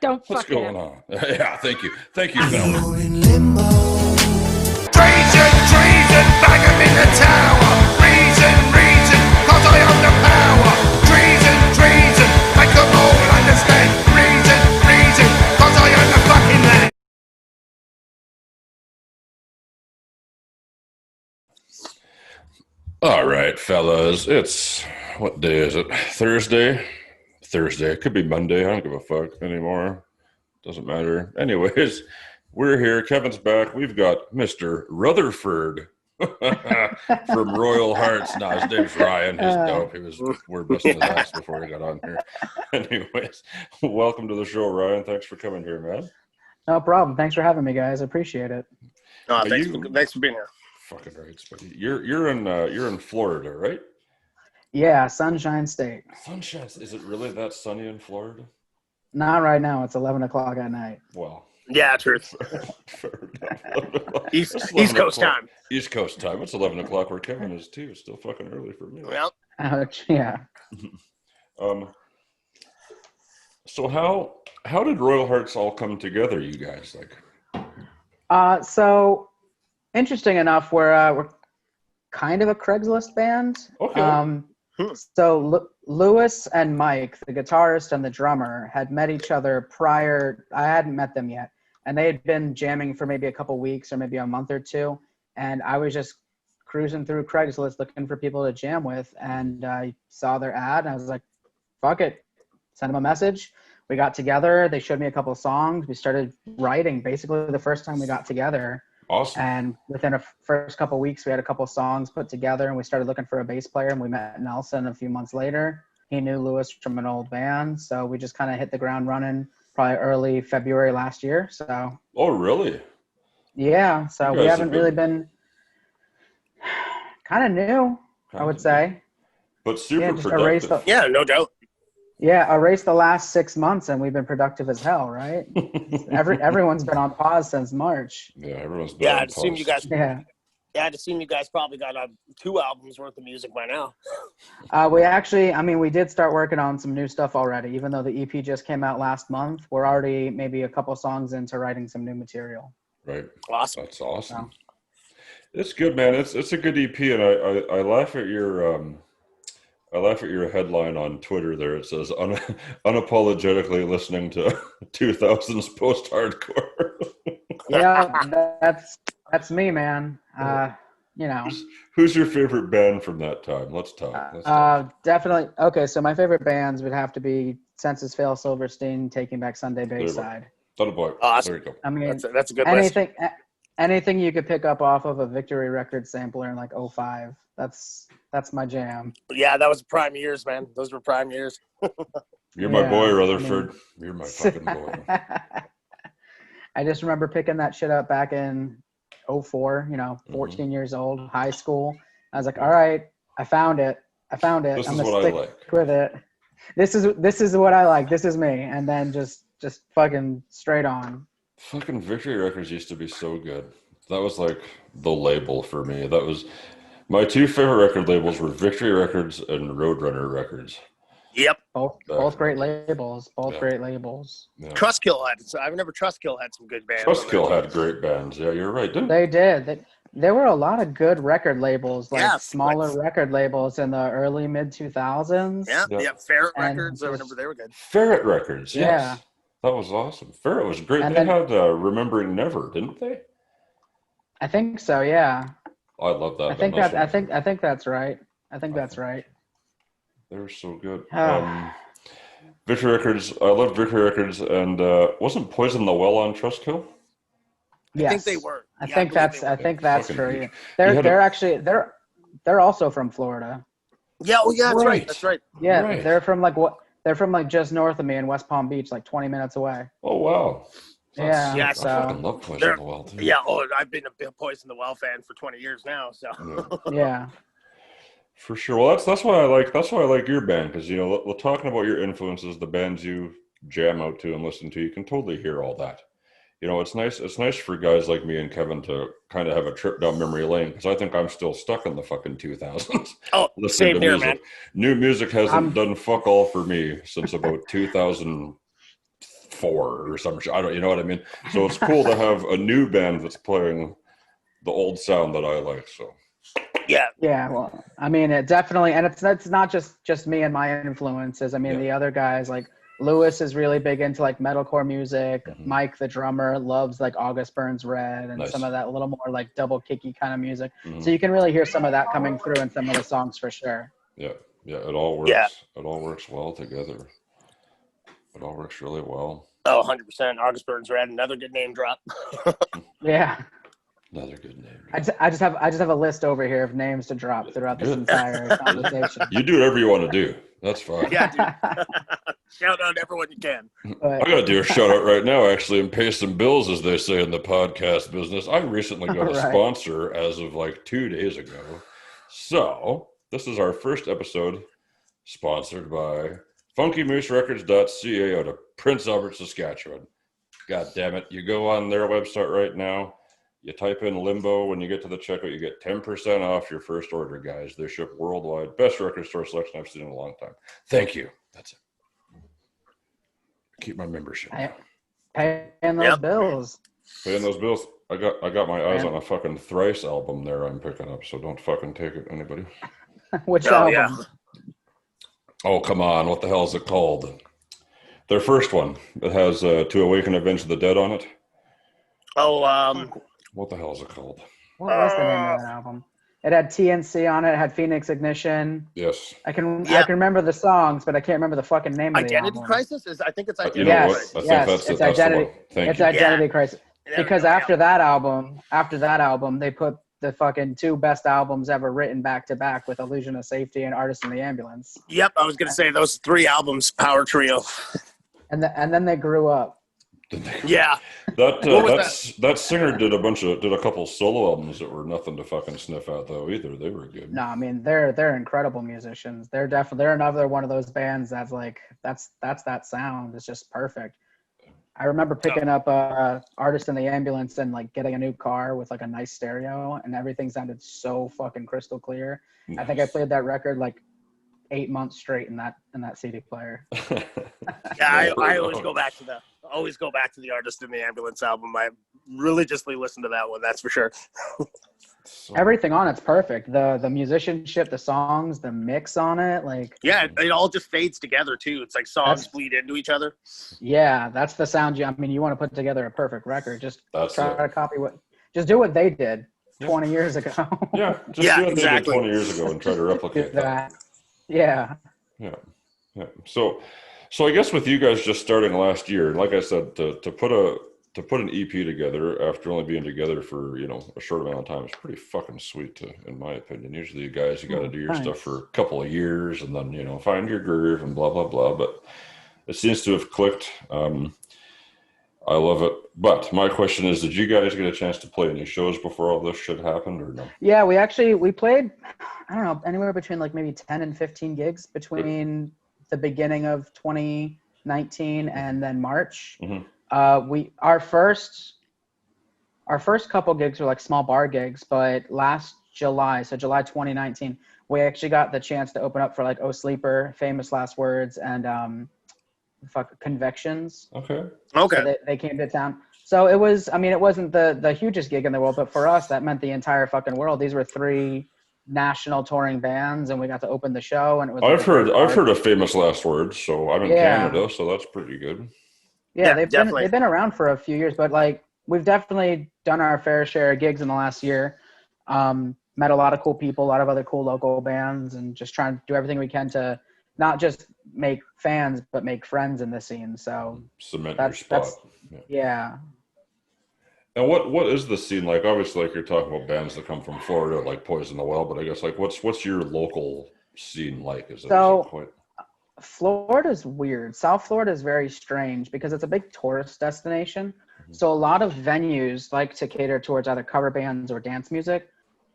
Don't What's fuck going it. on? Yeah, thank you, fellas. You're in limbo. Treason, treason, bang him in the tower. Reason, reason, cause I own the power. Treason, treason, make them all understand. Reason, reason, cause I own the fucking land. All right, fellas. It's what day is it? Thursday. It could be Monday. I don't give a fuck anymore. Doesn't matter. Anyways, we're here. Kevin's back. We've got Mr. Rutherford from Royal Hearts. No, his name's Ryan. He's dope. We're busting his ass before he got on here. Anyways, welcome to the show, Ryan. Thanks for coming here, man. No problem. Thanks for having me, guys. I appreciate it. Thanks for being here. Fucking right, buddy. You're in Florida, right? Yeah, Sunshine State. Sunshine. Is it really that sunny in Florida? Not right now. It's 11 o'clock at night. Well, Yeah, truth. fair enough. East It's 11 Coast o'clock. time. East Coast time. It's 11 o'clock where Kevin is too. It's still fucking early for me. Well, Ouch. Yeah. So how did Royal Hearts all come together, you guys? So interesting enough, we're kind of a Craigslist band. Okay. So Lewis and Mike, the guitarist and the drummer, had met each other prior. I hadn't met them yet, and they had been jamming for maybe a couple weeks or maybe a month or two. And I was just cruising through Craigslist looking for people to jam with, and I saw their ad, and I was like, "Fuck it, send them a message." We got together. They showed me a couple of songs. We started writing basically the first time we got together. Awesome. And within a first couple of weeks, we had a couple of songs put together, and we started looking for a bass player, and we met Nelson a few months later. He knew Lewis from an old band, so we just kind of hit the ground running probably early February last year. So Oh, really? yeah, so You we guys haven't have really been- been kind of new, I would say. But super Yeah, just productive. erase the yeah, no doubt. erase the last 6 months, and we've been productive as hell, right? Everyone's been on pause since March. Yeah, everyone's been Yeah, on I'd assume pause. you guys. Yeah. Yeah, I'd assume you guys probably got 2 albums worth of music by now. We did start working on some new stuff already. Even though the EP just came out last month, we're already maybe a couple songs into writing some new material. Right. Awesome. That's awesome. It's good, man. It's a good EP, and I laugh at your headline on Twitter there. It says unapologetically listening to 2000s post-hardcore. Yeah, that's me, man. Who's your favorite band from that time? Let's talk. Definitely. Okay, so my favorite bands would have to be Census Fail, Silverstein, Taking Back Sunday Bayside. That a boy. Awesome. There you go. I mean, That's a good list. anything you could pick up off of a Victory Records sampler in like 05. That's my jam. Yeah, that was prime years, man. Those were prime years. You're my Yeah, boy, I Rutherford. You're my fucking boy. I just remember picking that shit up back in 04, 14 years old, high school. I was like, all right, I found it. This I'm is gonna what I stick like. with it. This is what I like. This is me. And then just fucking straight on. Fucking Victory Records used to be so good. That was like the label for me. That was my 2 favorite record labels were Victory Records and Roadrunner Records. Yep. Both great labels. Great labels. Yeah. Trustkill had. I remember Trustkill had some good bands. Trustkill had great bands. Yeah, you're right. Didn't They did. There were a lot of good record labels, like Yeah, smaller record labels in the early mid 2000s. Yeah, Yeah. yeah. Ferret And Records. I remember they were good. Ferret Records, yes. Yeah. That was awesome. Ferret was great. And They then- had Remembering Never, didn't they? I think so. Yeah. I love that. I think band. I think that's right. I think that's right. They were so good. Ah. Victory Records. I loved Victory Records, and wasn't Poison the Well on Trustkill? Yes. I think they were. I Yeah, think believe that's they were. I think that's Fucking true. huge. They're You had they're actually they're also from Florida. Yeah. Oh, yeah. That's Right. right. That's right. Yeah, Right. they're from like just north of me in West Palm Beach, like 20 minutes away. Oh wow. Yeah, Yeah, I so fucking love Poison They're- the Well too. Yeah. Oh, I've been a big Poison the Well fan for 20 years now. So. Yeah. yeah. For sure. Well, that's why I like your band, because we're talking about your influences, the bands you jam out to and listen to. You can totally hear all that. It's nice for guys like me and Kevin to kind of have a trip down memory lane, because I think I'm still stuck in the fucking 2000s. Oh, listening same to here, music. man. New music hasn't done fuck all for me since about 2004 4 or some shit. I don't, you know what I mean? So it's cool to have a new band that's playing the old sound that I like. So Yeah. Yeah, well, I mean, it definitely, and it's not just me and my influences. I mean, Yeah. the other guys, like Lewis is really big into like metalcore music. Mhm. Mike, the drummer, loves like August Burns Red and Nice. some of that little more like double kicky kind of music. Mhm. So you can really hear some of that coming through in some of the songs for sure. Yeah, it all works. Yeah. It all works well together. It all works really well. Oh, 100%. August Burns Red, another good name drop. Yeah. Another good name. I just have a list over here of names to drop throughout this Good. entire conversation. You do whatever you want to do. That's fine. Yeah, dude. Shout out everyone you can. I got to do a shout out right now, actually, and pay some bills, as they say in the podcast business. I recently got a Right. sponsor as of like 2 days ago. So this is our first episode sponsored by FunkyMooseRecords.ca out of Prince Albert, Saskatchewan. God damn it. You go on their website right now. You type in Limbo. When you get to the checkout, you get 10% off your first order, guys. They ship worldwide. Best record store selection I've seen in a long time. Thank you. That's it. Keep my membership. Paying those bills. Paying those bills. I got my eyes on a fucking Thrice album there I'm picking up, so don't fucking take it, anybody. Which Oh, album? yeah. Oh, come on. What the hell is it called? Their first one. It has To Awaken Avenge the Dead on it. Oh, What the hell is it called? What was the name of that album? It had TNC on it. It had Phoenix Ignition. Yes. I can Yeah. remember the songs, but I can't remember the fucking name of the Identity album. Crisis? I think it's Identity You know Yes, what? I yes, think it's that's Identity. the one. Thank It's you. Identity Crisis. There we Because go, after yeah. that album, they put the fucking 2 best albums ever written back to back with Illusion of Safety and Artist in the Ambulance. Yep, I was going to say those 3 albums, Power Trio. And then they grew up. Yeah. That singer did a couple solo albums that were nothing to fucking sniff at though either. They were good. No, I mean they're incredible musicians. They're another one of those bands that's like that's that sound. It's just perfect. I remember picking up Artist in the Ambulance and like getting a new car with like a nice stereo and everything sounded so fucking crystal clear. Nice. I think I played that record like 8 months straight in that CD player. Yeah, I always go back to the Artist in the Ambulance album. I religiously listen to that one, that's for sure. Everything on it's perfect. The musicianship, the songs, the mix on it, like Yeah, it all just fades together too. It's like songs bleed into each other. yeah, that's the sound. I mean, you want to put together a perfect record. Just try to copy just do what they did 20 years ago. Yeah, just Yeah, do what exactly. they did 20 years ago and try to replicate that. Yeah. Yeah. So I guess with you guys just starting last year, like I said, to put an EP together after only being together for a short amount of time is pretty fucking sweet, in my opinion. Usually, you got to do your stuff for a couple of years and then find your groove and blah blah blah. But it seems to have clicked. I love it. But my question is, did you guys get a chance to play any shows before all this shit happened or no? Yeah, we played, I don't know, anywhere between like maybe 10 and 15 gigs between the beginning of 2019 and then March. Mm-hmm. Our first couple gigs were like small bar gigs, but last July, so July 2019, we actually got the chance to open up for like Oh Sleeper, Famous Last Words, and Convections. Okay. So they came to town. So it wasn't the hugest gig in the world, but for us, that meant the entire fucking world. These were 3 national touring bands, and we got to open the show. And it was. I've heard of Famous Last Words, so I'm in Canada, so that's pretty good. Yeah, they've been around for a few years, but like we've definitely done our fair share of gigs in the last year. Met a lot of cool people, a lot of other cool local bands, and just trying to do everything we can to not just make fans, but make friends in the scene. So cement your spot. Yeah. And what is the scene like? Obviously, like you're talking about bands that come from Florida, like Poison the Well, but I guess like what's your local scene like? Is it quite... Florida's weird. South Florida is very strange because it's a big tourist destination. Mm-hmm. So a lot of venues like to cater towards either cover bands or dance music.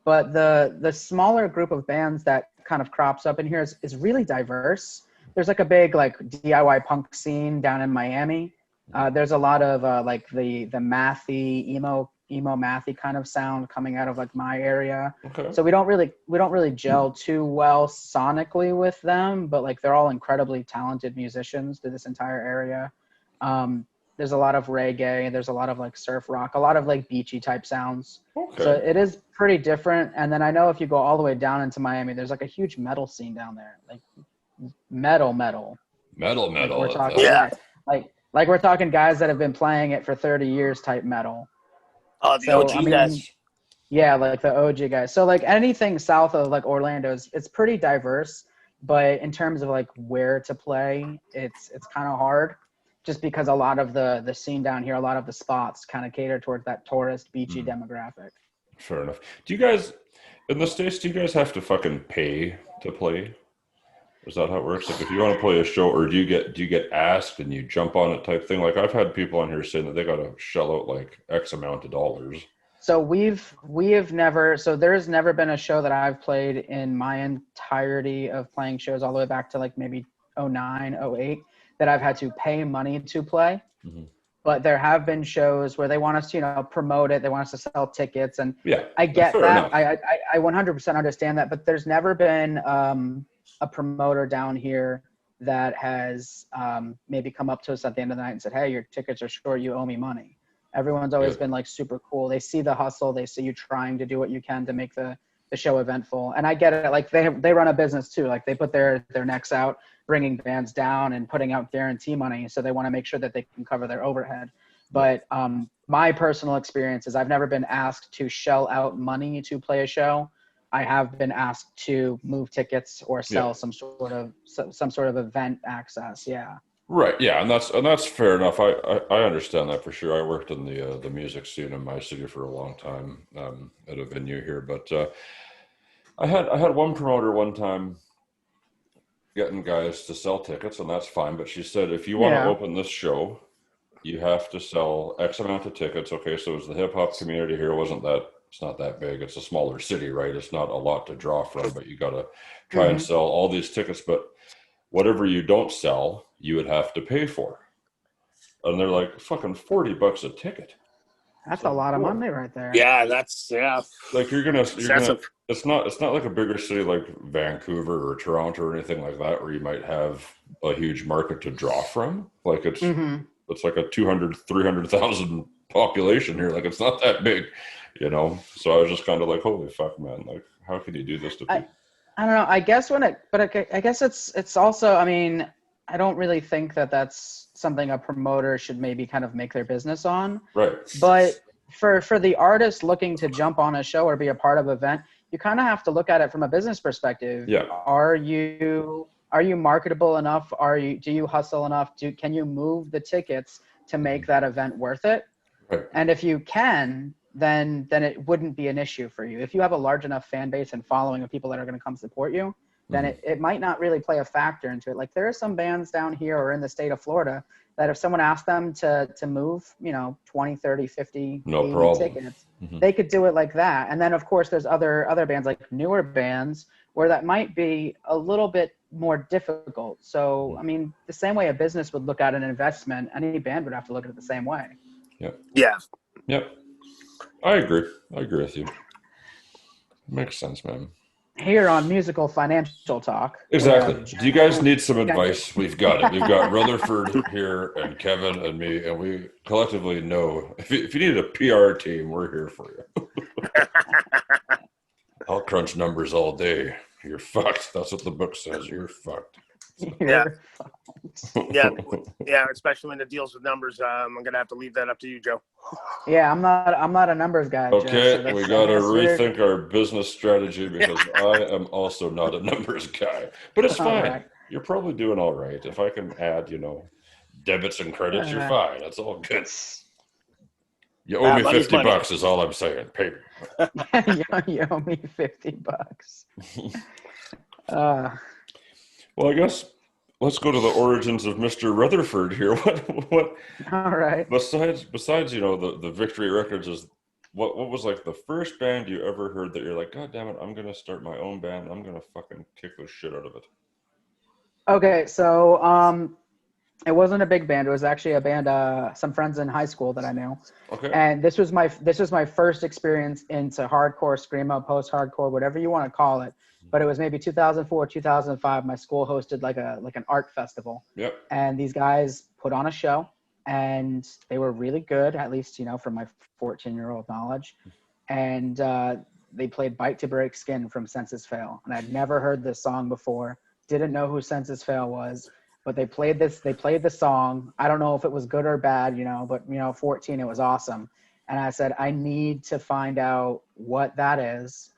But the smaller group of bands that kind of crops up in here is really diverse. There's like a big like DIY punk scene down in Miami. There's a lot of like the mathy emo mathy kind of sound coming out of like my area. Okay. So we don't really gel too well sonically with them, but like they're all incredibly talented musicians to this entire area. There's a lot of reggae. There's a lot of like surf rock, a lot of like beachy type sounds. Okay. So it is pretty different. And then I know if you go all the way down into Miami, there's like a huge metal scene down there, like metal. Metal. Like we're talking, Yeah. like we're talking guys that have been playing it for 30 years type metal. Oh, the So, OG I mean, guys. Yeah, like the OG guys. So like anything south of like Orlando it's pretty diverse, but in terms of like where to play, it's kind of hard, just because a lot of the scene down here, a lot of the spots kind of cater towards that tourist beachy demographic. Fair enough. Do you guys in the States? Do you guys have to fucking pay to play? Is that how it works? Like if you want to play a show, or do you get asked and you jump on it type thing? Like I've had people on here saying that they got to shell out like X amount of dollars. So we have never, so there's never been a show that I've played in my entirety of playing shows all the way back to like maybe 09, 08 that I've had to pay money to play. Mm-hmm. But there have been shows where they want us to, promote it. They want us to sell tickets, and Yeah, I get fair that. enough. I 100% understand that. But there's never been a promoter down here that has maybe come up to us at the end of the night and said, "Hey, your tickets are short. You owe me money." Everyone's always been like super cool. They see the hustle. They see you trying to do what you can to make the show eventful. And I get it. Like they run a business too. Like they put their necks out, bringing bands down and putting out guarantee money. So they want to make sure that they can cover their overhead. But my personal experience is I've never been asked to shell out money to play a show. I have been asked to move tickets or sell some sort of event access. Yeah. Right. Yeah, and that's fair enough. I understand that for sure. I worked in the music scene in my city for a long time at a venue here, but I had one promoter one time getting guys to sell tickets, and that's fine. But she said, if you want to open this show, you have to sell X amount of tickets. Okay, so it's the hip hop community here. It's not that big. It's a smaller city, right? It's not a lot to draw from, but you got to try and sell all these tickets. But whatever you don't sell, you would have to pay for. And they're like, fucking $40 a ticket. That's a lot of money right there. Yeah, like you're gonna excessive. it's not like a bigger city like Vancouver or Toronto or anything like that where you might have a huge market to draw from. Like it's like a 200,000-300,000 population here. Like it's not that big, So I was just kind of like, holy fuck, man! Like, how can you do this to people? I don't know. I guess I guess it's also. I mean, I don't really think that that's something a promoter should maybe kind of make their business on. Right. But for the artist looking to jump on a show or be a part of an event, you kind of have to look at it from a business perspective. Yeah. Are you marketable enough? Do you hustle enough? Can you move the tickets to make that event worth it? Right. And if you can, then it wouldn't be an issue for you. If you have a large enough fan base and following of people that are going to come support you, then it might not really play a factor into it. Like there are some bands down here or in the state of Florida that if someone asked them to move, 20, 30, 50, no 80 problem. tickets, they could do it like that. And then of course there's other bands, like newer bands, where that might be a little bit more difficult. So, I mean, the same way a business would look at an investment, any band would have to look at it the same way. Yep. Yeah. Yep. I agree with you. Makes sense, man. Here on Musical Financial Talk. Exactly. Do you guys need some advice? We've got it. We've got Rutherford here and Kevin and me, and we collectively know if you need a PR team, we're here for you. I'll crunch numbers all day. You're fucked. That's what the book says. You're fucked. Yeah. Yeah, especially when it deals with numbers. I'm gonna have to leave that up to you, Joe. Yeah, I'm not a numbers guy. Okay, Joe, so we gotta rethink our business strategy because I am also not a numbers guy. But it's fine. Right. You're probably doing all right. If I can add, debits and credits, you're fine. That's all good. You owe me $50 is all I'm saying. Pay me. You owe me $50. Well, I guess let's go to the origins of Mr. Rutherford here. What? All right. Besides, the Victory Records is what was like the first band you ever heard that you're like, God damn it, I'm gonna start my own band. I'm gonna fucking kick the shit out of it. Okay, so it wasn't a big band. It was actually a band some friends in high school that I knew. Okay. And this was my first experience into hardcore, screamo, post-hardcore, whatever you want to call it. But it was maybe 2004, 2005. My school hosted like an art festival. Yep. And these guys put on a show. and they were really good, at least, from my 14-year-old knowledge. And they played Bite to Break Skin from Census Fail. And I'd never heard this song before, didn't know who Census Fail was, but they played the song. I don't know if it was good or bad, but 14, it was awesome. And I said, I need to find out what that is.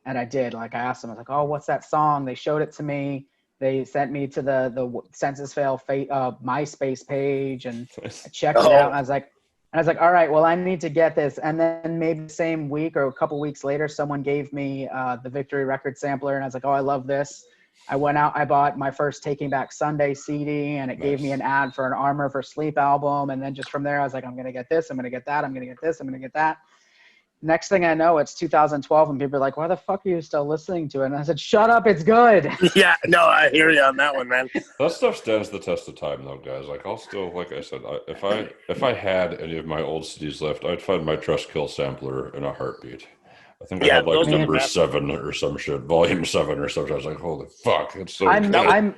And I did. Like, I asked them, I was like, oh, what's that song? They showed it to me. They sent me to the Census Fail MySpace page, and I checked it out. And I was like, all right, well, I need to get this. And then maybe the same week or a couple weeks later, someone gave me the Victory Record sampler, and I was like, oh, I love this. I went out, I bought my first Taking Back Sunday CD, and it gave me an ad for an Armor for Sleep album. And then just from there, I was like, I'm going to get this, I'm going to get that, I'm going to get this, I'm going to get that. Next thing I know, it's 2012, and people are like, why the fuck are you still listening to it? And I said, shut up, it's good. Yeah, no, I hear you on that one, man. That stuff stands the test of time, though, guys. Like, I'll still, like I said, if I had any of my old CDs left, I'd find my Trust Kill sampler in a heartbeat. I think I had like number 7 or some shit, volume 7 or something. I was like, holy fuck, it's so good.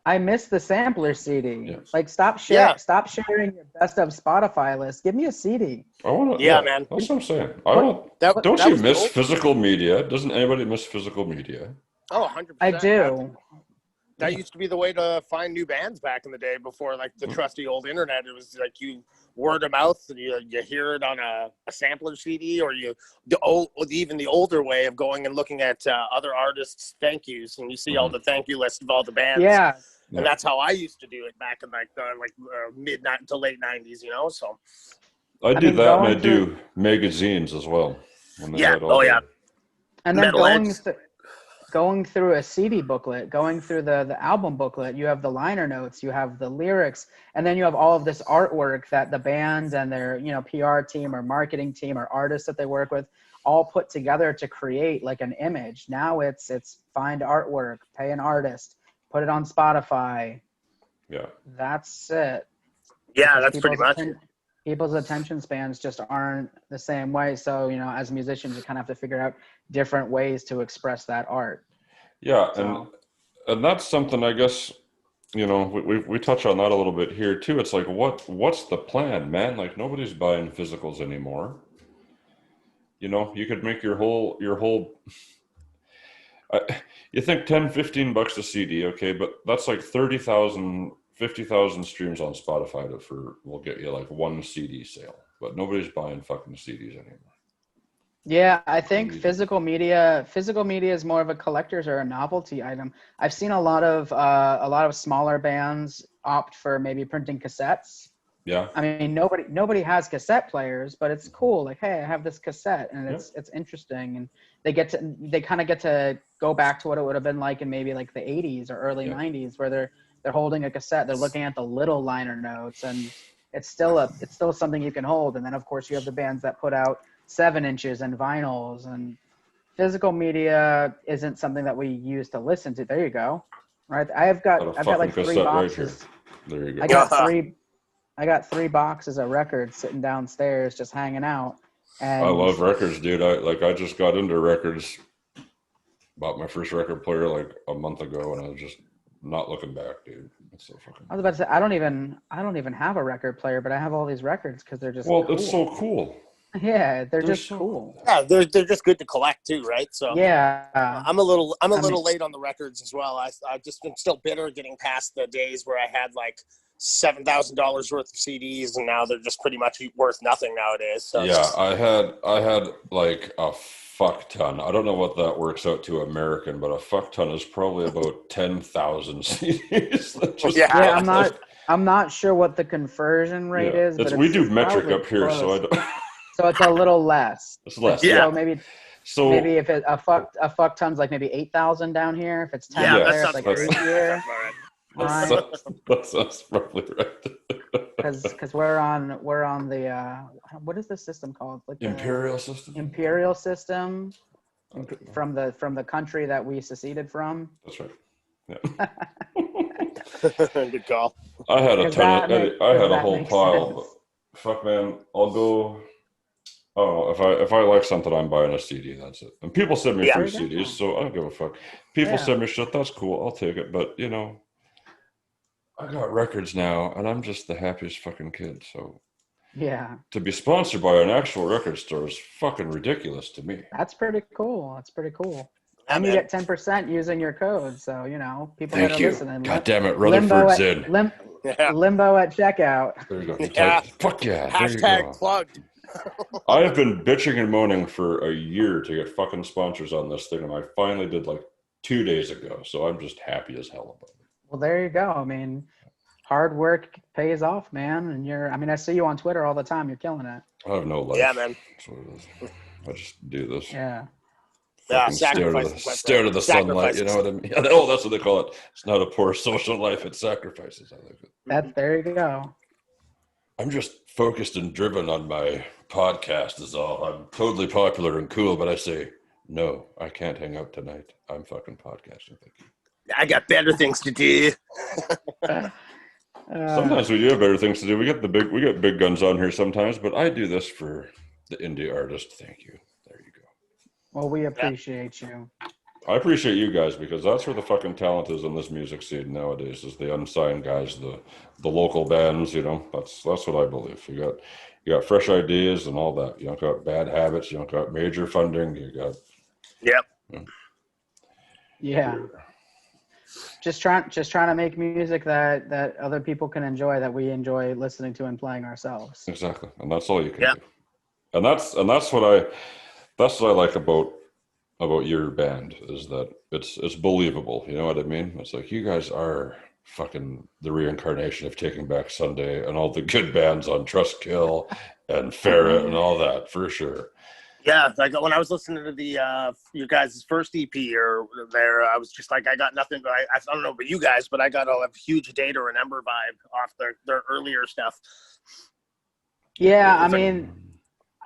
I miss the sampler CD. Yes. Like, stop sharing your best of Spotify list. Give me a CD. I want to. Yeah, man. That's what I'm saying. Don't you miss physical media? Doesn't anybody miss physical media? Oh, 100%. I do. That used to be the way to find new bands back in the day before, like, the trusty old internet. It was like you word of mouth, and you hear it on a sampler CD, or even the older way of going and looking at other artists' thank yous, and you see all the thank you list of all the bands. Yeah. And that's how I used to do it back in like mid to late 90s, So I do that, and I do magazines as well. Yeah. Oh, yeah. And then going through a CD booklet, going through the album booklet, you have the liner notes, you have the lyrics, and then you have all of this artwork that the band and their PR team or marketing team or artists that they work with all put together to create like an image. Now it's find artwork, pay an artist, put it on Spotify. Yeah. That's it. Yeah, that's pretty much it. People's attention spans just aren't the same way. So, as musicians, you kind of have to figure out different ways to express that art. Yeah. And that's something, I guess, we touch on that a little bit here too. It's like, what's the plan, man? Like, nobody's buying physicals anymore. You could make your whole you think $10-15 a CD, okay, but that's like 30,000, 50,000 streams on Spotify will get you like one CD sale, but nobody's buying fucking CDs anymore. Yeah, I think physical media is more of a collector's or a novelty item. I've seen a lot of smaller bands opt for maybe printing cassettes. Yeah. I mean, nobody has cassette players, but it's cool. Like, hey, I have this cassette, and it's interesting, and they kind of get to go back to what it would have been like in maybe like the 80s or early 90s, where they're holding a cassette, they're looking at the little liner notes, and it's still something you can hold. And then of course you have the bands that put out 7 inches and vinyls, and physical media isn't something that we use to listen to. There you go. Right. I've got like 3 boxes. Right, there you go. I got 3 boxes of records sitting downstairs just hanging out. And I love records, dude. I just got into records, bought my first record player like a month ago, and I was just not looking back, dude. It's so fucking. I was about to say I don't even have a record player, but I have all these records because they're just cool. It's so cool. Yeah, they're just cool. Yeah, they're just good to collect too, right? So yeah, I'm a little late on the records as well. I just been still bitter getting past the days where I had like $7,000 worth of CDs, and now they're just pretty much worth nothing nowadays. So yeah, I had like a fuck ton. I don't know what that works out to American, but a fuck ton is probably about 10,000 CDs. I'm not sure what the conversion rate is. But we do metric up here, close. so I don't. So it's a little less. It's less. Yeah. So maybe if a fuck ton's like maybe 8,000 down here. If it's 10 there, it's like 3 here. That's probably right. Because we're on the what is this system called? Like Imperial system. Imperial system from the country that we seceded from. That's right. Yeah. Good call. I had a ton. I had a whole pile. But fuck, man, I'll go. Oh, if I like something, I'm buying a CD. That's it. And people send me free CDs, so I don't give a fuck. People send me shit. That's cool. I'll take it. But I got records now, and I'm just the happiest fucking kid. So Yeah, to be sponsored by an actual record store is fucking ridiculous to me. that's pretty cool. That's pretty cool. Yeah, And you man. get 10% using your code. So, people that Thank are you. listening, God damn it, limbo Rutherford's at in. Yeah. limbo at checkout. There you go. Yeah. Fuck yeah. There you Hashtag go. plugged. I've been bitching and moaning for a year to get fucking sponsors on this thing, and I finally did like 2 days ago. So I'm just happy as hell about it. Well, there you go. I mean, hard work pays off, man. And I see you on Twitter all the time. You're killing it. I have no life. Yeah, man. That's what it is. I just do this. Yeah. Yeah, Fucking sacrifices, my stare to friend. the sunlight. You Sacrifices. know what I mean? Oh, that's what they call it. It's not a poor social life. It's sacrifices. I like it. There you go. I'm just focused and driven on my podcast is all. I'm totally popular and cool, but I say, no, I can't hang out tonight. I'm fucking podcasting. Thank you. I got better things to do. Sometimes we do have better things to do. We get big guns on here sometimes, but I do this for the indie artist. Thank you. There you go. Well, we appreciate you. I appreciate you guys because that's where the fucking talent is in this music scene nowadays. Is the unsigned guys, the local bands. That's what I believe. You got fresh ideas and all that. You don't got bad habits. You don't got major funding. You got. Yep. Yeah. Just trying to make music that other people can enjoy, that we enjoy listening to and playing ourselves. Exactly, and that's all you can do. And that's what I like about your band is that it's believable. You know what I mean? It's like you guys are fucking the reincarnation of Taking Back Sunday and all the good bands on Trustkill and Ferret and all that for sure. Yeah, like when I was listening to the you guys' first EP or there, I was just like, I got nothing. I don't know about you guys, but I got a huge Day to Remember vibe off their earlier stuff. Yeah, I mean,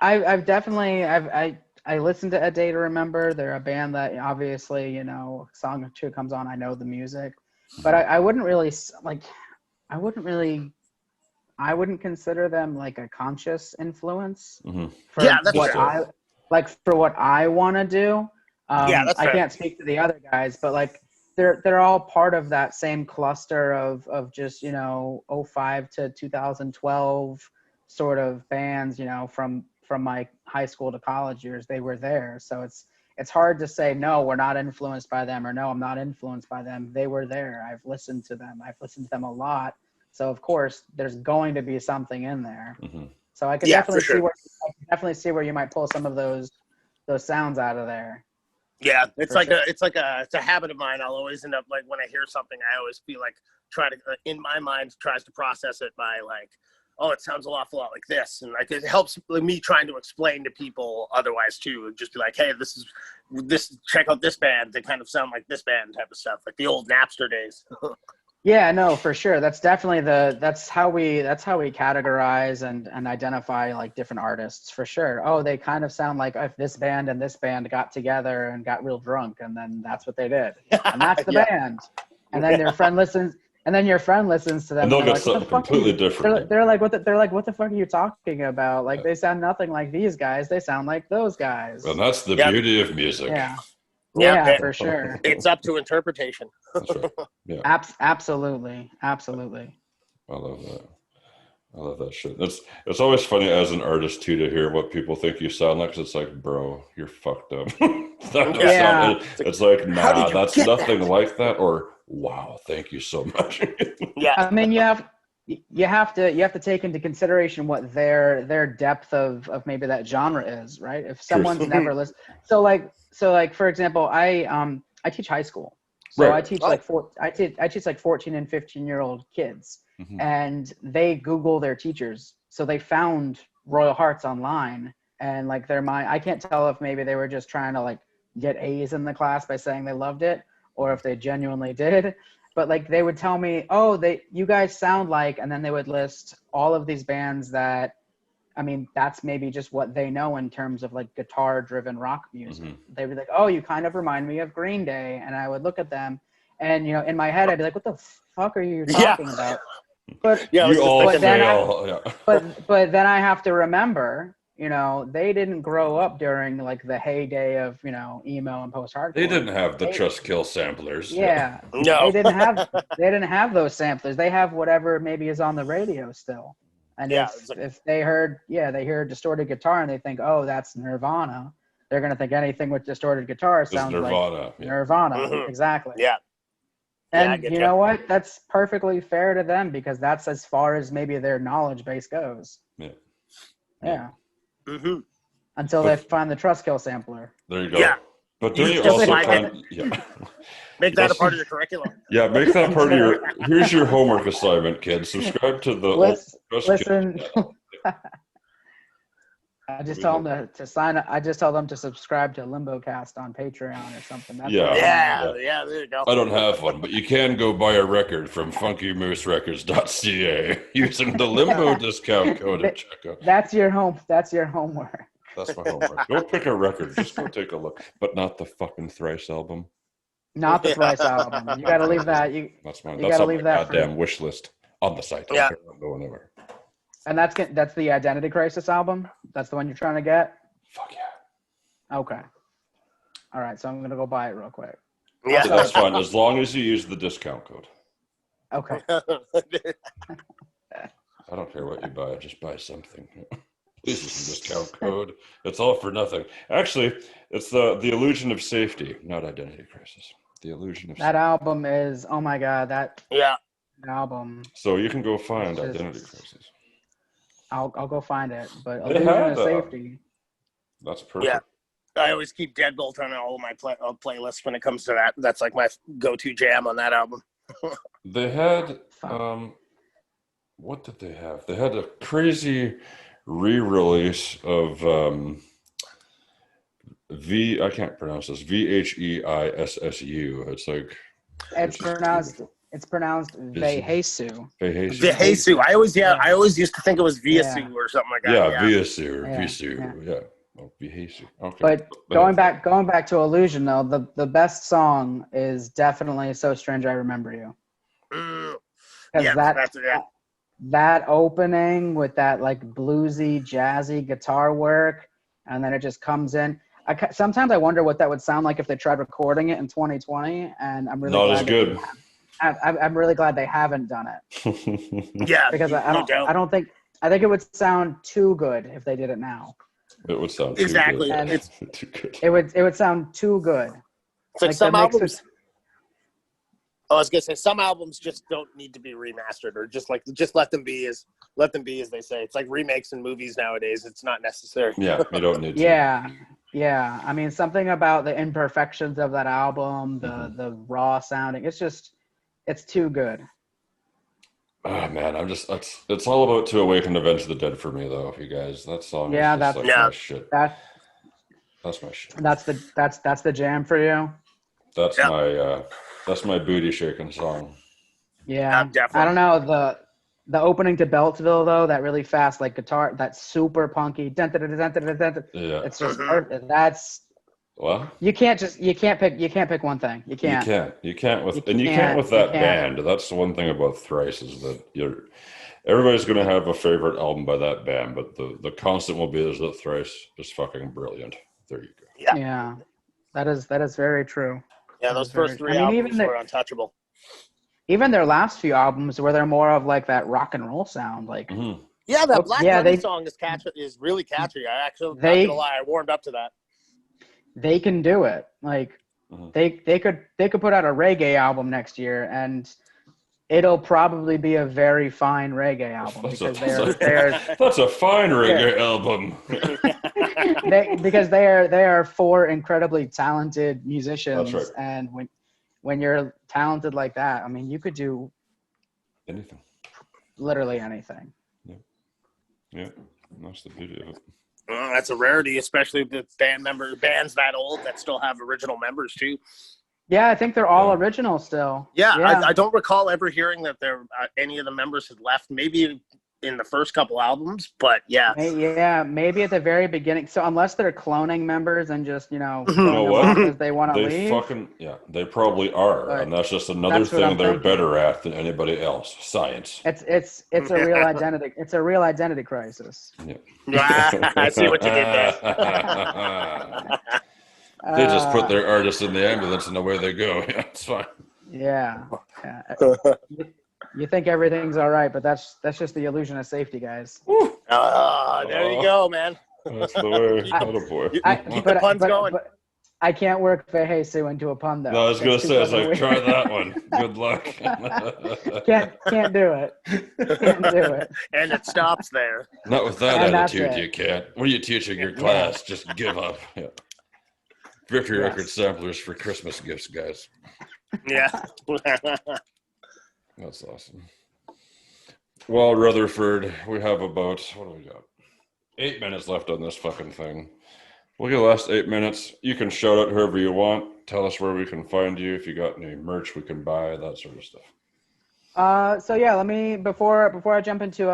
I've definitely I listened to A Day to Remember. They're a band that obviously, a song or two comes on, I know the music, but I wouldn't really I wouldn't consider them like a conscious influence for for what I want to do. That's I fair. can't speak to the other guys, but like they're all part of that same cluster of just 05 to 2012 sort of bands. From my high school to college years, they were there. So it's hard to say no, we're not influenced by them, or no, I'm not influenced by them. They were there. I've listened to them. I've listened to them a lot. So of course, there's going to be something in there. Mm-hmm. So I could definitely see where you might pull some of those sounds out of there. Yeah, it's a habit of mine. I'll always end up like when I hear something, I always feel like in my mind tries to process it by like, oh, it sounds an awful lot like this, and like it helps me trying to explain to people otherwise too, and just be like, hey, this check out this band. They kind of sound like this band type of stuff, like the old Napster days. Yeah, no, for sure. That's definitely that's how we categorize and identify like different artists for sure. Oh, they kind of sound like if this band and this band got together and got real drunk, and then that's what they did, and that's the band. And then your friend listens, to them. And they'll get like, something completely different. They're like, what the fuck are you talking about? Like they sound nothing like these guys. They sound like those guys. And that's the beauty of music. Yeah. Yeah, Yeah, for sure. It's up to interpretation. That's right. Yeah. Absolutely. I love that shit. It's always funny as an artist too to hear what people think you sound like. 'Cause it's like, bro, you're fucked up. It's like, nah, that's nothing like that. Or wow, thank you so much. Yeah. I mean, you have to take into consideration what their depth of maybe that genre is, right? If someone's never listened, so like for example, I teach high school, so Right. I teach I teach like 14 and 15-year-old kids, Mm-hmm. and they Google their teachers, so they found Royal Hearts online, and like I can't tell if maybe they were just trying to like get A's in the class by saying they loved it, or if they genuinely did. But like they would tell me, oh, you guys sound like, and then they would list all of these bands that, I mean, that's maybe just what they know in terms of like guitar-driven rock music. Mm-hmm. They'd be like, oh, you kind of remind me of Green Day, and I would look at them, and in my head I'd be like, what the fuck are you talking about? But yeah, but then I have to remember you know, they didn't grow up during like the heyday of, you know, emo and post-hardcore. They didn't have the Trust Kill samplers. Yeah. No. They didn't have those samplers. They have whatever maybe is on the radio still. And Yeah, if they hear distorted guitar and they think, oh, that's Nirvana, they're gonna think anything with distorted guitar sounds Nirvana, like yeah. Nirvana. Mhm. Exactly. Yeah. And Yeah, you know what? That's perfectly fair to them because that's as far as maybe their knowledge base goes. Yeah. Yeah. Mm-hmm. Until they find the Trust Kill sampler. There you go. Yeah. But don't You you just also slide find, yeah. Make that a part of your curriculum. Yeah, make that a part of your. Here's your homework assignment, kids. Subscribe to the Listen. I just tell them to sign up. I just tell them to subscribe to Limbo Cast on Patreon or something. That's Yeah, there you go. I don't have one, but you can go buy a record from FunkyMooseRecords.ca using the Limbo discount code at checkout. That's your homework. That's my homework. Go pick a record. Just go take a look, but not the fucking Thrice album. Not the Thrice album. You got to leave that. That's mine. You That's gotta on my leave that goddamn wish list on the site. Yeah. I don't go anywhere. And that's the Identity Crisis album. That's the one you're trying to get. Fuck yeah. Okay. All right. So I'm gonna go buy it real quick. Yeah. That's fine as long as you use the discount code. Okay. I don't care what you buy. Just buy something. Please use the discount code. It's all for nothing. Actually, it's the illusion of safety, not Identity Crisis. The illusion of That safety. album is. Oh my god. That Yeah. album. So you can go find It's just- Identity Crisis. I'll go find it. But They Illusion had, of Safety. That's perfect. Yeah. I always keep Deadbolt on all my playlists when it comes to that. That's like my go-to jam on that album. They had what did they have? They had a crazy re-release of I can't pronounce this. VHEISSU. It's like It's pronounced Veheisu. Veheisu. I always used to think it was Viasu or something like that. Yeah, Viasu or Yeah, Visu. yeah. Yeah. Oh, Veheisu. Okay. But going back to Illusion though, the best song is definitely So Strange I Remember You. Because that opening with that like bluesy, jazzy guitar work, and then it just comes in. Sometimes I wonder what that would sound like if they tried recording it in 2020, and I'm really not glad as good. I'm really glad they haven't done it. Yeah, Because I think it would sound too good if they did it now. It would sound exactly. too good. It's too good. It would sound too good. like some that makes albums. I was gonna say some albums just don't need to be remastered, or just let them be as they say. It's like remakes in movies nowadays. It's not necessary. Yeah, you don't need to. Yeah. I mean, something about the imperfections of that album, the raw sounding. It's too good. Oh man, it's all about To Awaken Avenge the Dead for me though, you guys. That song is just my shit. That's my shit. That's the jam for you. That's my booty shaking song. Yeah, definitely. I don't know the opening to Beltsville though, that really fast like guitar, that super punky. Dun, dun, dun, dun, dun, dun, dun. It's just perfect. That's well. You can't pick one thing. You can't with that band. That's the one thing about Thrice is that everybody's gonna have a favorite album by that band, but the constant will be is that Thrice is fucking brilliant. There you go. Yeah, that is very true. Yeah, those first three albums were untouchable. Even their last few albums, where they're more of like that rock and roll sound, like yeah, that Black Money song is really catchy. I actually not gonna lie, I warmed up to that. They can do it. Like they could put out a reggae album next year, and it'll probably be a very fine reggae album That's because that's a fine reggae album. because they are four incredibly talented musicians, That's right. and when you're talented like that, I mean, you could do anything, literally anything. Yeah, that's the beauty of it. That's a rarity, especially with bands that old that still have original members too. Yeah, I think they're all original still. Yeah. I don't recall ever hearing that any of the members had left. Maybe in the first couple albums, but yeah. Yeah, maybe at the very beginning. So unless they're cloning members and just, You know throwing them what? off as they want to They leave. they probably are, But and that's just another that's what thing I'm they're thinking. better at than anybody else. Science. It's a real identity. It's a real identity crisis. Yeah. I see what you did there. They just put their artists in the ambulance and away they go. Yeah, it's fine. Yeah. You think everything's all right, but that's just the illusion of safety, guys. There you go, man. That's the way. Boy. Keep the puns going. But I can't work Fehesu into a pun, though. No, I was going to say, I was fucking like, weird. try that one. Good luck. Can't do it. Can't do it. And it stops there. Not with that And that's attitude, it. you can't. What are you teaching your class? Just give up. Yeah. Victory Record samplers for Christmas gifts, guys. Yeah. That's awesome. Well, Rutherford, we have about, what do we got? 8 minutes left on this fucking thing. We'll get the last 8 minutes. You can shout out whoever you want. Tell us where we can find you. If you got any merch we can buy, that sort of stuff. So yeah, let me before I jump into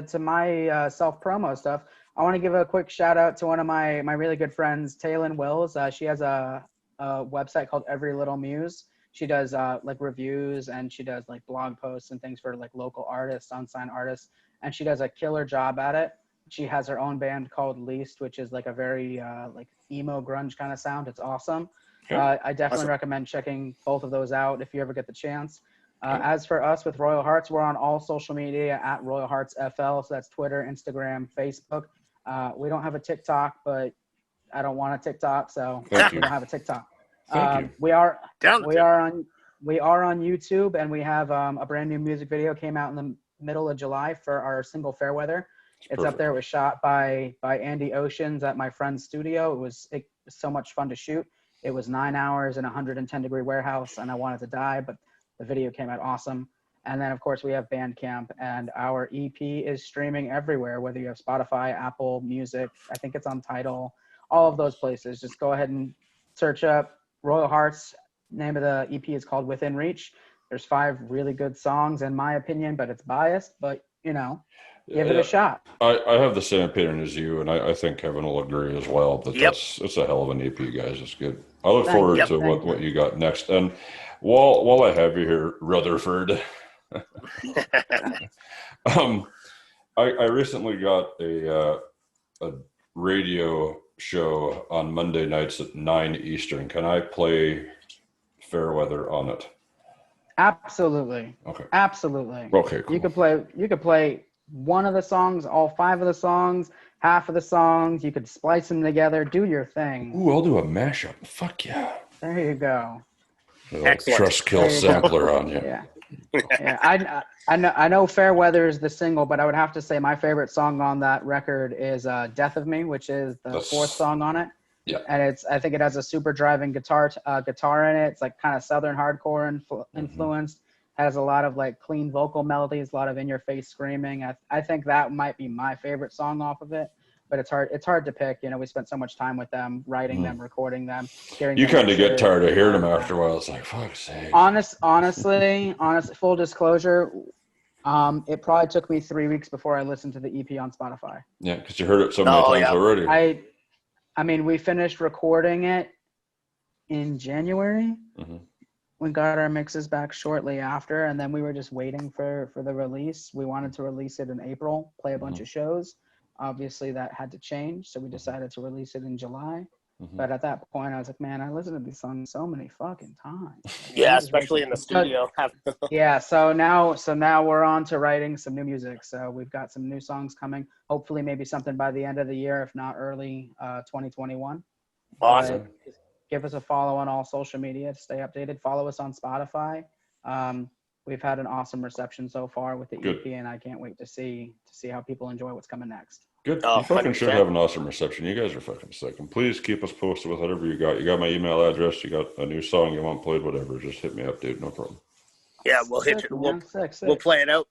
to my self promo stuff, I want to give a quick shout out to one of my really good friends, Taylin Wills. She has a website called Every Little Muse. She does like reviews, and she does like blog posts and things for like local artists, unsigned artists, and she does a killer job at it. She has her own band called Least, which is like a very like emo grunge kind of sound. It's awesome. I definitely recommend checking both of those out if you ever get the chance. As for us with Royal Hearts, we're on all social media at Royal Hearts FL. So that's Twitter, Instagram, Facebook. We don't have a TikTok, but I don't want a TikTok, so we don't have a TikTok. We are on YouTube, and we have a brand new music video came out in the middle of July for our single Fairweather. It's up there. It was shot by Andy Oceans at my friend's studio. It was so much fun to shoot. It was 9 hours in a 110-degree warehouse, and I wanted to die, but the video came out awesome. And then, of course, we have Bandcamp, and our EP is streaming everywhere, whether you have Spotify, Apple Music, I think it's on Tidal, all of those places. Just go ahead and search up Royal Hearts. Name of the EP is called Within Reach. There's 5 really good songs, in my opinion, but it's biased, but, give it a shot. I have the same opinion as you, and I think Kevin will agree as well. That it's a hell of an EP, guys. It's good. I look forward to what you got next. And while I have you here, Rutherford, I recently got a radio show on Monday nights at 9 Eastern. Can I play Fairweather on it? Absolutely. Okay. Absolutely. Okay, cool. You could play one of the songs, all 5 of the songs, half of the songs. You could splice them together. Do your thing. Ooh, I'll do a mashup. Fuck yeah. There you go. Excellent. Trust kill sampler on you. Yeah. Yeah. I know Fairweather is the single, but I would have to say my favorite song on that record is Death of Me, which is the 4th song on it. Yeah. And I think it has a super driving guitar in it. It's like kind of Southern hardcore influenced. Has a lot of like clean vocal melodies, a lot of in-your-face screaming. I think that might be my favorite song off of it, but it's hard to pick. We spent so much time with them, writing them, recording them. You kind of get tired of hearing them after a while. It's like, fuck's sake. Honestly, full disclosure, it probably took me 3 weeks before I listened to the EP on Spotify. Yeah, because you heard it so many times already. I mean, we finished recording it in January. Mm-hmm. We got our mixes back shortly after, and then we were just waiting for the release. We wanted to release it in April, play a bunch of shows. Obviously, that had to change, so we decided to release it in July. Mm-hmm. But at that point, I was like, man, I listened to these songs so many fucking times. Yeah, especially in the studio. Yeah, so now we're on to writing some new music. So we've got some new songs coming. Hopefully, maybe something by the end of the year, if not early 2021. Awesome. Give us a follow on all social media to stay updated. Follow us on Spotify. We've had an awesome reception so far with the EP, and I can't wait to see how people enjoy what's coming next. Good. You fucking should have an awesome reception. You guys are fucking sick. And please keep us posted with whatever you got. You got my email address. You got a new song you want played, whatever. Just hit me up, dude. No problem. Yeah, we'll hit you. We'll play it out.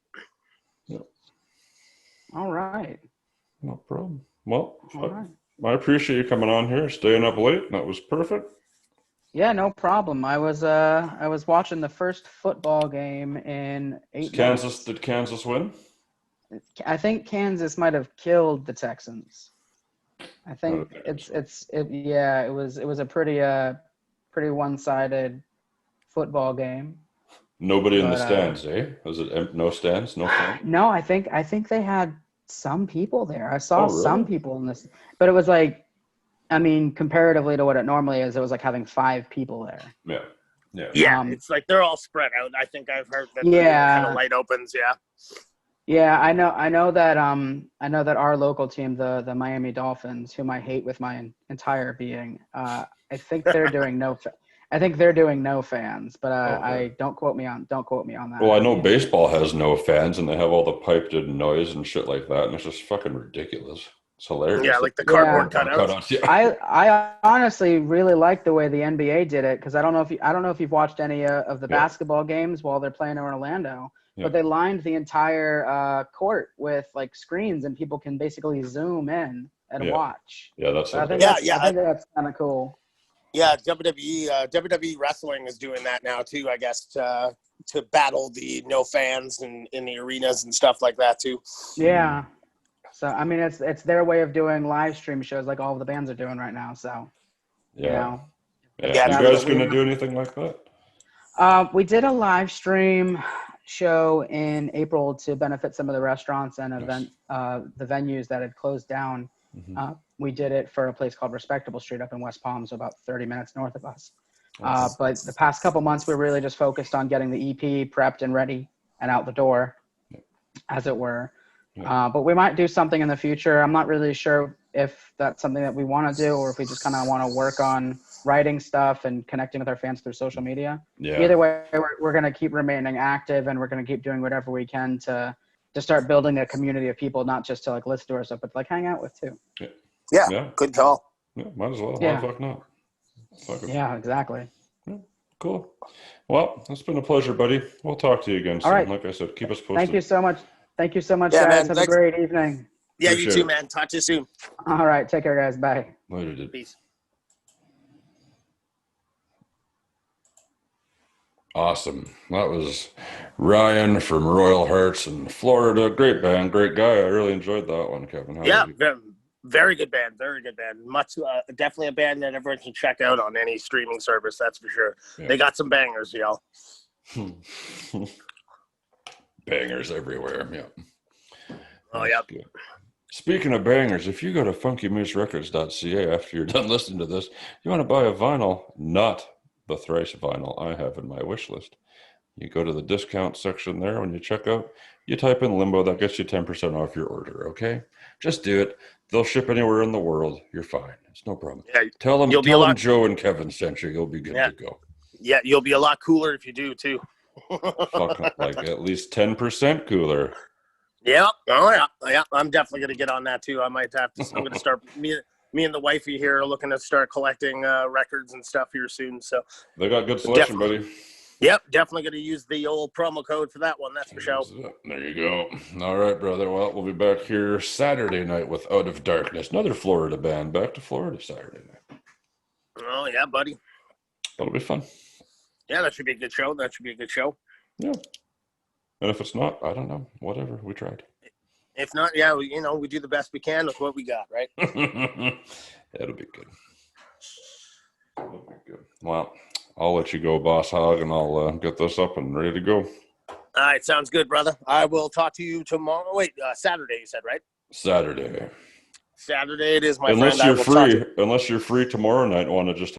Yeah. All right. No problem. Well, I appreciate you coming on here, staying up late. That was perfect. Yeah, no problem. I was watching the first football game in 8 Did Kansas win? I think Kansas might have killed the Texans. I think Okay. it was a pretty one-sided football game. Nobody in the But, stands, eh? Was it no stands, no fans? No, I think they had some people there. I saw Oh, some really? people in this, but it was like, I mean, comparatively to what it normally is, it was like having 5 people there. Yeah. Yeah. Yeah, it's like they're all spread out. I think I've heard that they're doing kind of Yeah, light opens. Yeah. yeah, I know that our local team, the Miami Dolphins, whom I hate with my entire being, I think they're doing I think they're doing no fans, but Okay. I don't quote me on that. Well, I know baseball has no fans and they have all the piped in noise and shit like that, and it's just fucking ridiculous. It's hilarious. Yeah, like the Yeah. cardboard cutouts. Yeah. I honestly really like the way the NBA did it, because I don't know if you've watched any of the Yeah. basketball games while they're playing in Orlando, Yeah. but they lined the entire court with like screens, and people can basically zoom in and Yeah. watch. Yeah, that's So I think hilarious. Yeah, I think that's kind of cool. Yeah, WWE wrestling is doing that now too. I guess to battle the no fans in the arenas and stuff like that too. Yeah. So I mean, it's their way of doing live stream shows like all of the bands are doing right now. So Yeah. you know, Yeah. Yeah, You guys absolutely. gonna do anything like that? We did a live stream show in April to benefit some of the restaurants and the venues that had closed down. Mhm. We did it for a place called Respectable Street up in West Palm, so about 30 minutes north of us. Awesome. But the past couple months, we really just focused on getting the EP prepped and ready and out the door, as it were. Yeah. But we might do something in the future. I'm not really sure if that's something that we want to do, or if we just kind of want to work on writing stuff and connecting with our fans through social media. Yeah. Either way, we're going to keep remaining active, and we're going to keep doing whatever we can to start building a community of people, not just to like listen to our stuff, but to, like hang out with too. Yeah, Yeah. good call. Yeah, might as well. Yeah. Why the fuck not? Fuck it. Yeah, exactly. Cool. Well, it's been a pleasure, buddy. We'll talk to you again soon. All right. Like I said, keep us posted. Thank you so much. Thank you so much, Yeah, guys. man, Have thanks. a great evening. Yeah, Appreciate you too, it. man. Talk to you soon. All right. Take care, guys. Bye. Later, dude. Peace. Awesome. That was Ryan from Royal Hearts in Florida. Great band, great guy. I really enjoyed that one, Kevin. How Yeah, did you? very good band. Very good band. Much definitely a band that everyone can check out on any streaming service. That's for sure. Yeah. They got some bangers, y'all. Bangers everywhere. Yeah. Oh yeah. Good. Speaking of bangers, if you go to funkymuserecords.ca after you're done listening to this, you want to buy a vinyl, not the Thrice vinyl I have in my wish list. You go to the discount section there when you check out, you type in Limbo, that gets you 10% off your order, okay? Just do it. They'll ship anywhere in the world. You're fine. It's no problem. Yeah, Tell them, you'll be a lot- Joe and Kevin sent you. You'll be good Yeah. to go. Yeah, you'll be a lot cooler if you do too. Fuck, like at least 10% cooler. Yeah. Oh yeah. Yeah. I'm definitely gonna get on that too. I might have to. I'm gonna start. Me and the wifey here are looking to start collecting records and stuff here soon. So. They got good selection, buddy. Yep, definitely gonna use the old promo code for that one. That's for sure. There you go. All right, brother. Well, we'll be back here Saturday night with Out of Darkness, another Florida band. Back to Florida Saturday night. Oh yeah, buddy. That'll be fun. Yeah, that should be a good show. That should be a good show. Yeah. And if it's not, I don't know. Whatever. We tried. If not, yeah, we do the best we can with what we got, right? It'll be good. It'll be good. Well, I'll let you go, Boss Hog, and I'll get this up and ready to go. All right, sounds good, brother. I will talk to you tomorrow. Wait, Saturday, you said, right? Saturday. Saturday it is, my Unless friend. you're free. Unless you're free tomorrow night, want to just